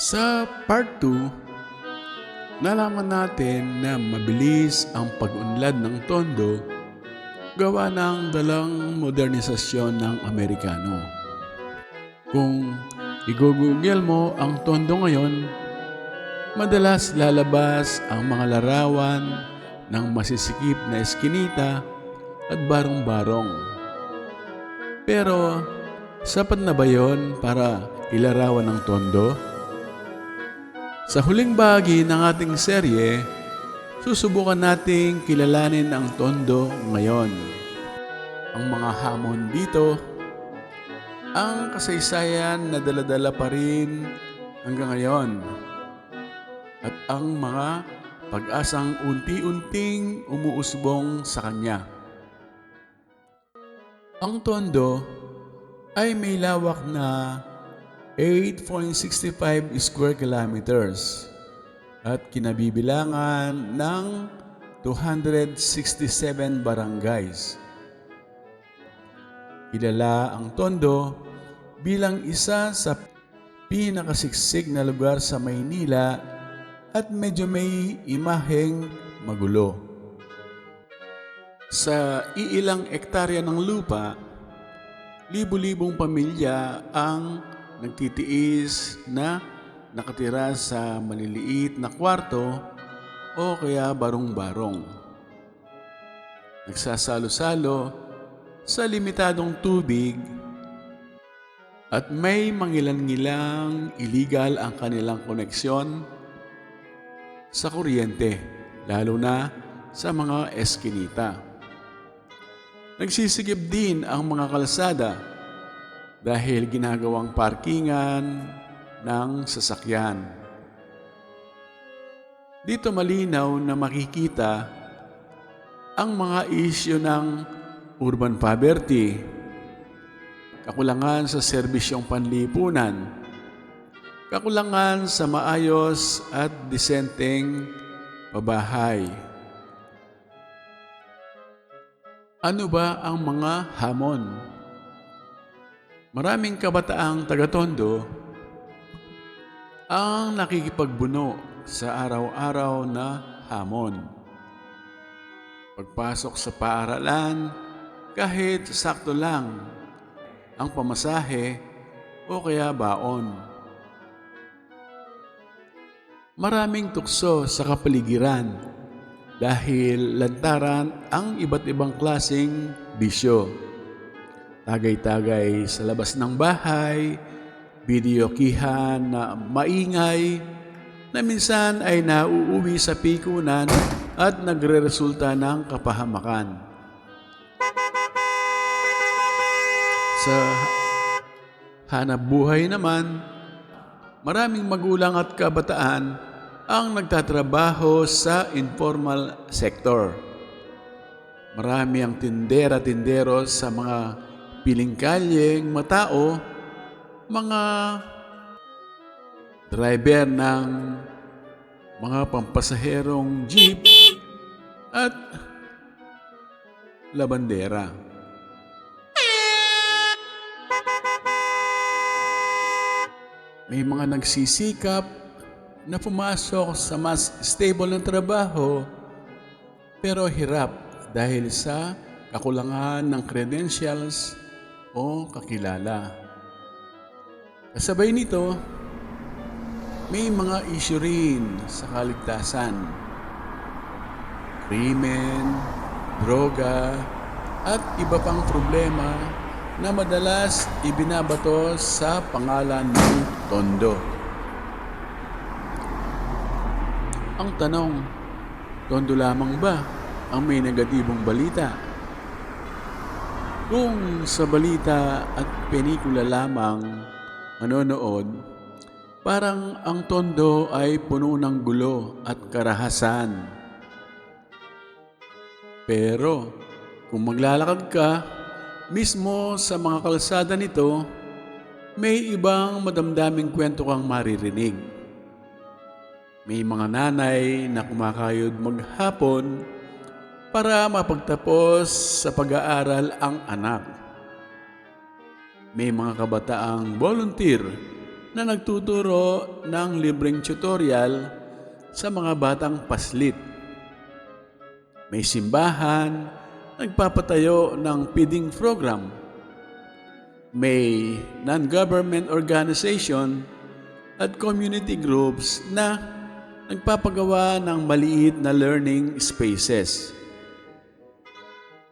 Sa part 2, nalaman natin na mabilis ang pag-unlad ng Tondo gawa ng dalang modernisasyon ng Amerikano. Kung i-google mo ang Tondo ngayon, madalas lalabas ang mga larawan ng masisikip na eskinita at barong-barong. Pero sapat na ba yon para ilarawan ng Tondo? Sa huling bahagi ng ating serye, susubukan nating kilalanin ang Tondo ngayon. Ang mga hamon dito, ang kasaysayan na dala-dala pa rin hanggang ngayon, at ang mga pag-asang unti-unting umuusbong sa kanya. Ang Tondo ay may lawak na 8.65 square kilometers at kinabibilangan ng 267 barangays. Kilala ang Tondo bilang isa sa pinakasiksik na lugar sa Maynila at medyo may imaheng magulo. Sa iilang ektarya ng lupa, libu-libong pamilya ang nagtitiis na nakatira sa maliliit na kwarto o kaya barong-barong. Nagsasalo-salo sa limitadong tubig at may mangilan-ngilang illegal ang kanilang koneksyon sa kuryente, lalo na sa mga eskinita. Nagsisigip din ang mga kalsada dahil ginagawang parkingan ng sasakyan. Dito malinaw na makikita ang mga isyu ng urban poverty, kakulangan sa serbisyong panlipunan, kakulangan sa maayos at disenteng pabahay. Ano ba ang mga hamon? Maraming kabataang taga-Tondo ang nakikipagbuno sa araw-araw na hamon. Pagpasok sa paaralan, kahit sakto lang ang pamasahe o kaya baon. Maraming tukso sa kapaligiran dahil lantaran ang iba't ibang klaseng bisyo. Tagay-tagay sa labas ng bahay, videokihan na maingay na minsan ay nauuwi sa pikunan at nagreresulta ng kapahamakan. Sa hanap buhay naman, maraming magulang at kabataan ang nagtatrabaho sa informal sector. Marami ang tindera-tindero sa mga piling kalyeng matao, mga driver ng mga pampasaherong jeep at labandera. May mga nagsisikap na pumasok sa mas stable na trabaho pero hirap dahil sa kakulangan ng credentials o kakilala. Kasabay nito, may mga issue rin sa kaligtasan. Krimen, droga, at iba pang problema na madalas ibinabato sa pangalan ng Tondo. Ang tanong, Tondo lamang ba ang may negatibong balita? Kung sa balita at pelikula lamang manonood, parang ang Tondo ay puno ng gulo at karahasan. Pero kung maglalakad ka mismo sa mga kalsada nito, may ibang madamdaming kwento kang maririnig. May mga nanay na kumakayod maghapon para mapagtapos sa pag-aaral ang anak. May mga kabataang volunteer na nagtuturo ng libreng tutorial sa mga batang paslit. May simbahan, nagpapatayo ng feeding program. May non-government organization at community groups na nagpapagawa ng maliit na learning spaces.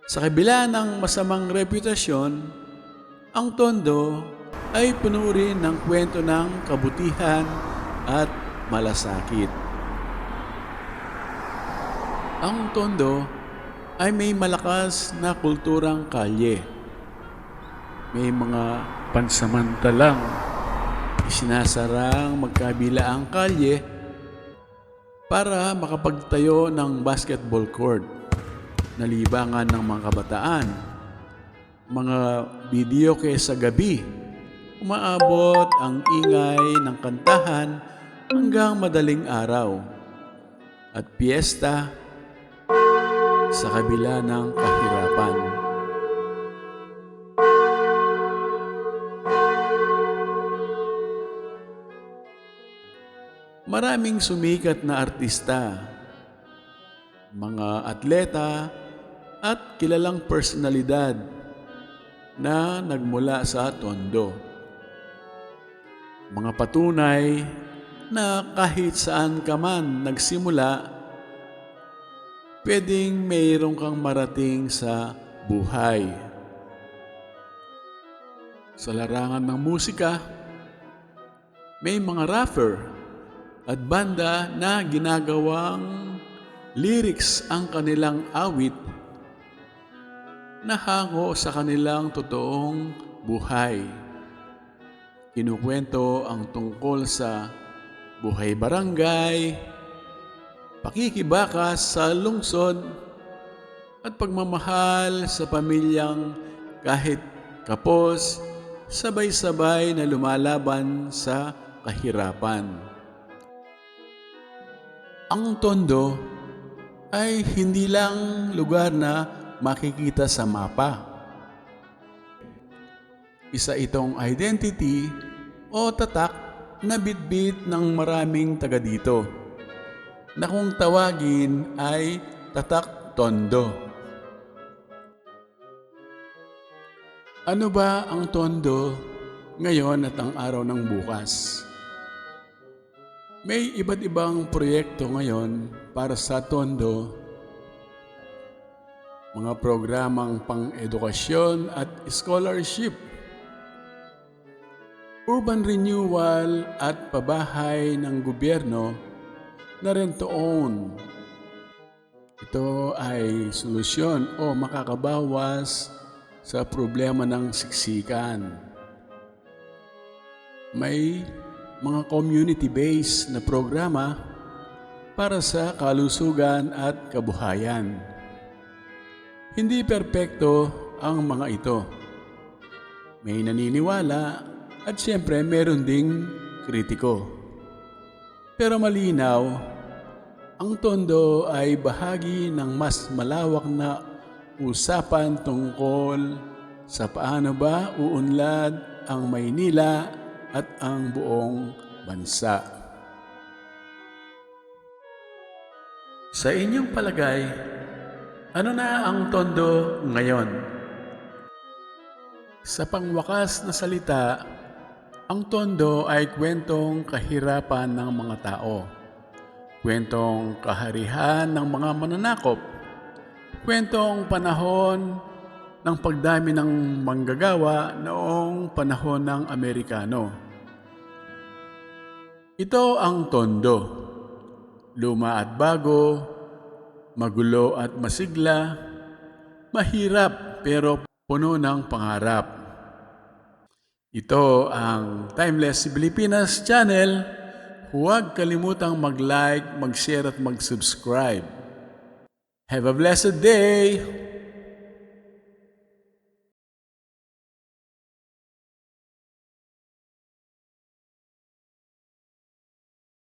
Sa kabila ng masamang reputasyon, ang Tondo ay puno rin ng kwento ng kabutihan at malasakit. Ang Tondo ay may malakas na kulturang kalye. May mga pansamantalang isinasarang magkabila ang kalye para makapagtayo ng basketball court na libangan ng mga kabataan. Mga videoke sa gabi, umaabot ang ingay ng kantahan hanggang madaling araw at piyesta sa kabila ng kahirapan. Maraming sumikat na artista, mga atleta at kilalang personalidad na nagmula sa Tondo. Mga patunay na kahit saan ka man nagsimula, pwedeng mayroon kang marating sa buhay. Sa larangan ng musika, may mga rapper at banda na ginagawang lyrics ang kanilang awit na hango sa kanilang totoong buhay. Kinukwento ang tungkol sa buhay barangay, pakikibakas sa lungsod, at pagmamahal sa pamilyang kahit kapos, sabay-sabay na lumalaban sa kahirapan. Ang Tondo ay hindi lang lugar na makikita sa mapa. Isa itong identity o tatak na bitbit ng maraming taga dito, na kung tawagin ay tatak Tondo. Ano ba ang Tondo ngayon at ang araw ng bukas? May iba't ibang proyekto ngayon para sa Tondo, mga programang pang-edukasyon at scholarship, urban renewal at pabahay ng gobyerno na rent-to-own. Ito ay solusyon o makakabawas sa problema ng siksikan. May mga community-based na programa para sa kalusugan at kabuhayan. Hindi perpekto ang mga ito. May naniniwala at siyempre meron ding kritiko. Pero malinaw, ang Tondo ay bahagi ng mas malawak na usapan tungkol sa paano ba uunlad ang Maynila at ang buong bansa. Sa inyong palagay, ano na ang Tondo ngayon? Sa pangwakas na salita, ang Tondo ay kwentong kahirapan ng mga tao, kwentong kaharihan ng mga mananakop, kwentong panahon ng pagdami ng manggagawa noong panahon ng Amerikano. Ito ang Tondo, luma at bago, magulo at masigla, mahirap pero puno ng pangarap. Ito ang Timeless Pilipinas Channel. Huwag kalimutang mag-like, mag-share at mag-subscribe. Have a blessed day!